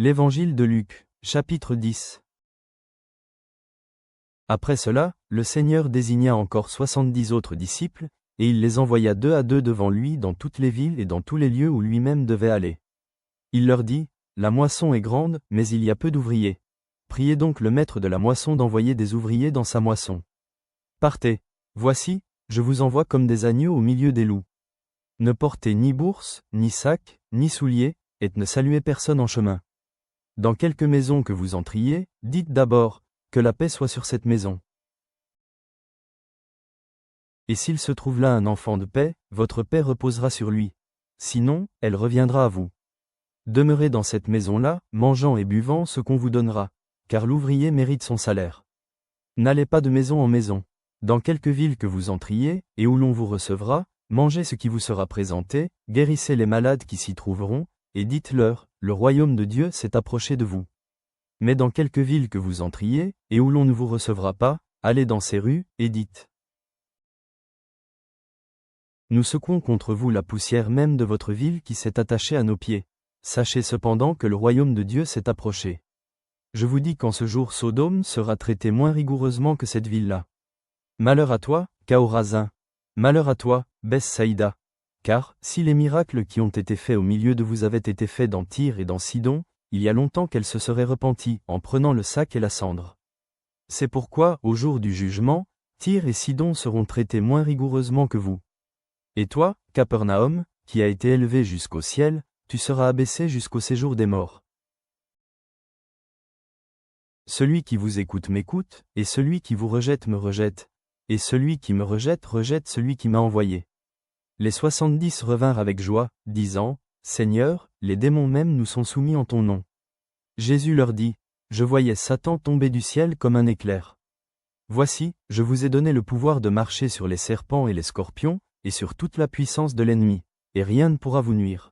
L'Évangile de Luc, chapitre 10. Après cela, le Seigneur désigna encore 70 autres disciples, et il les envoya 2 à 2 devant lui dans toutes les villes et dans tous les lieux où lui-même devait aller. Il leur dit, « La moisson est grande, mais il y a peu d'ouvriers. Priez donc le maître de la moisson d'envoyer des ouvriers dans sa moisson. Partez, voici, je vous envoie comme des agneaux au milieu des loups. Ne portez ni bourse, ni sac, ni souliers, et ne saluez personne en chemin. Dans quelque maison que vous entriez, dites d'abord, que la paix soit sur cette maison. Et s'il se trouve là un enfant de paix, votre paix reposera sur lui. Sinon, elle reviendra à vous. Demeurez dans cette maison-là, mangeant et buvant ce qu'on vous donnera, car l'ouvrier mérite son salaire. N'allez pas de maison en maison. Dans quelque ville que vous entriez, et où l'on vous recevra, mangez ce qui vous sera présenté, guérissez les malades qui s'y trouveront, et dites-leur, le royaume de Dieu s'est approché de vous. Mais dans quelque ville que vous entriez, et où l'on ne vous recevra pas, allez dans ces rues, et dites. Nous secouons contre vous la poussière même de votre ville qui s'est attachée à nos pieds. Sachez cependant que le royaume de Dieu s'est approché. Je vous dis qu'en ce jour Sodome sera traitée moins rigoureusement que cette ville-là. Malheur à toi, Chorazin. Malheur à toi, Bethsaïda. Car, si les miracles qui ont été faits au milieu de vous avaient été faits dans Tyr et dans Sidon, il y a longtemps qu'elle se serait repentie en prenant le sac et la cendre. C'est pourquoi, au jour du jugement, Tyr et Sidon seront traités moins rigoureusement que vous. Et toi, Capernaum, qui a été élevé jusqu'au ciel, tu seras abaissé jusqu'au séjour des morts. Celui qui vous écoute m'écoute, et celui qui vous rejette me rejette, et celui qui me rejette rejette celui qui m'a envoyé. Les 70 revinrent avec joie, disant, « Seigneur, les démons même nous sont soumis en ton nom. » Jésus leur dit, « Je voyais Satan tomber du ciel comme un éclair. Voici, je vous ai donné le pouvoir de marcher sur les serpents et les scorpions, et sur toute la puissance de l'ennemi, et rien ne pourra vous nuire.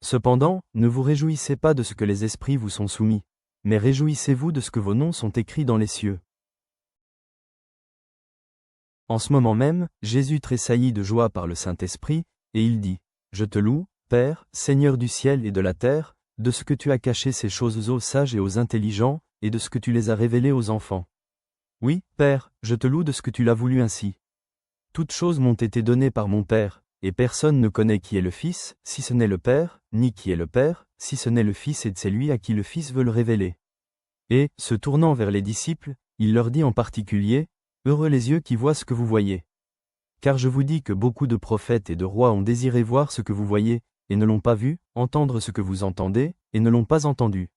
Cependant, ne vous réjouissez pas de ce que les esprits vous sont soumis, mais réjouissez-vous de ce que vos noms sont écrits dans les cieux. » En ce moment même, Jésus tressaillit de joie par le Saint-Esprit, et il dit, « Je te loue, Père, Seigneur du ciel et de la terre, de ce que tu as caché ces choses aux sages et aux intelligents, et de ce que tu les as révélées aux enfants. Oui, Père, je te loue de ce que tu l'as voulu ainsi. Toutes choses m'ont été données par mon Père, et personne ne connaît qui est le Fils, si ce n'est le Père, ni qui est le Père, si ce n'est le Fils et c'est lui à qui le Fils veut le révéler. » Et, se tournant vers les disciples, il leur dit en particulier, « Heureux les yeux qui voient ce que vous voyez. Car je vous dis que beaucoup de prophètes et de rois ont désiré voir ce que vous voyez, et ne l'ont pas vu, entendre ce que vous entendez, et ne l'ont pas entendu. »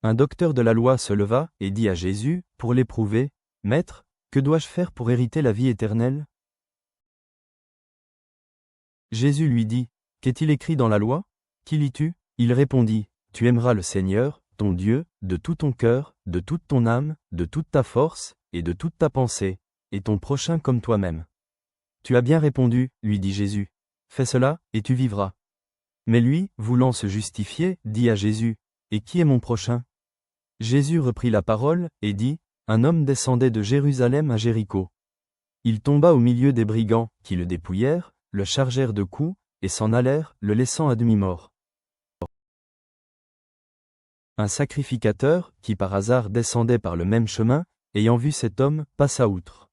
Un docteur de la loi se leva, et dit à Jésus, pour l'éprouver, « Maître, que dois-je faire pour hériter la vie éternelle ?» Jésus lui dit, « Qu'est-il écrit dans la loi? Qui lis-tu » Il répondit, « Tu aimeras le Seigneur, ton Dieu, de tout ton cœur, de toute ton âme, de toute ta force, et de toute ta pensée, et ton prochain comme toi-même. » Tu as bien répondu, lui dit Jésus. Fais cela, et tu vivras. Mais lui, voulant se justifier, dit à Jésus, « Et qui est mon prochain ?» Jésus reprit la parole, et dit, « Un homme descendait de Jérusalem à Jéricho. Il tomba au milieu des brigands, qui le dépouillèrent, le chargèrent de coups, et s'en allèrent, le laissant à demi-mort. Un sacrificateur, qui par hasard descendait par le même chemin, ayant vu cet homme, passa outre.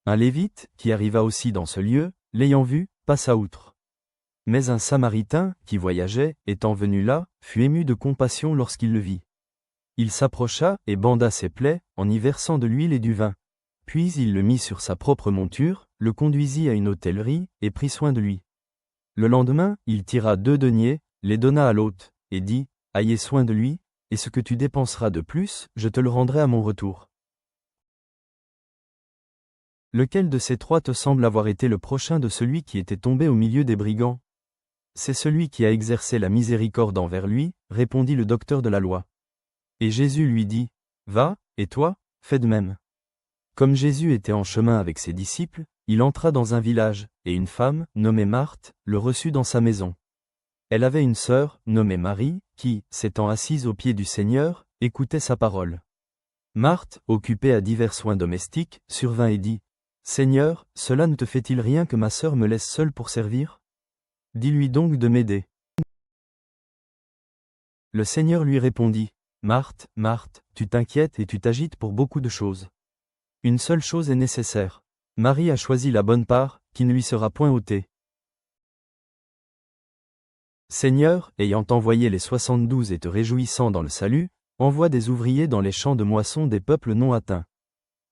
Un lévite, qui arriva aussi dans ce lieu, l'ayant vu, passa outre. Mais un samaritain, qui voyageait, étant venu là, fut ému de compassion lorsqu'il le vit. Il s'approcha et banda ses plaies, en y versant de l'huile et du vin. Puis il le mit sur sa propre monture, le conduisit à une hôtellerie, et prit soin de lui. Le lendemain, il tira 2 deniers, les donna à l'hôte, et dit, « Ayez soin de lui, et ce que tu dépenseras de plus, je te le rendrai à mon retour. » Lequel de ces 3 te semble avoir été le prochain de celui qui était tombé au milieu des brigands? C'est celui qui a exercé la miséricorde envers lui, répondit le docteur de la loi. Et Jésus lui dit, « Va, et toi, fais de même. » Comme Jésus était en chemin avec ses disciples, il entra dans un village, et une femme, nommée Marthe, le reçut dans sa maison. Elle avait une sœur, nommée Marie, qui, s'étant assise aux pieds du Seigneur, écoutait sa parole. Marthe, occupée à divers soins domestiques, survint et dit, « Seigneur, cela ne te fait-il rien que ma sœur me laisse seule pour servir? Dis-lui donc de m'aider. » Le Seigneur lui répondit, Marthe, Marthe, tu t'inquiètes et tu t'agites pour beaucoup de choses. Une seule chose est nécessaire. Marie a choisi la bonne part, qui ne lui sera point ôtée. Seigneur, ayant envoyé les 72 et te réjouissant dans le salut, envoie des ouvriers dans les champs de moisson des peuples non atteints.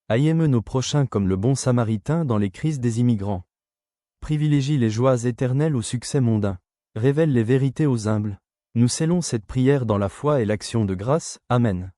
Haïmes nos prochains comme le bon Samaritain dans les crises des immigrants. Privilégie les joies éternelles au succès mondain. Révèle les vérités aux humbles. Nous scellons cette prière dans la foi et l'action de grâce. Amen.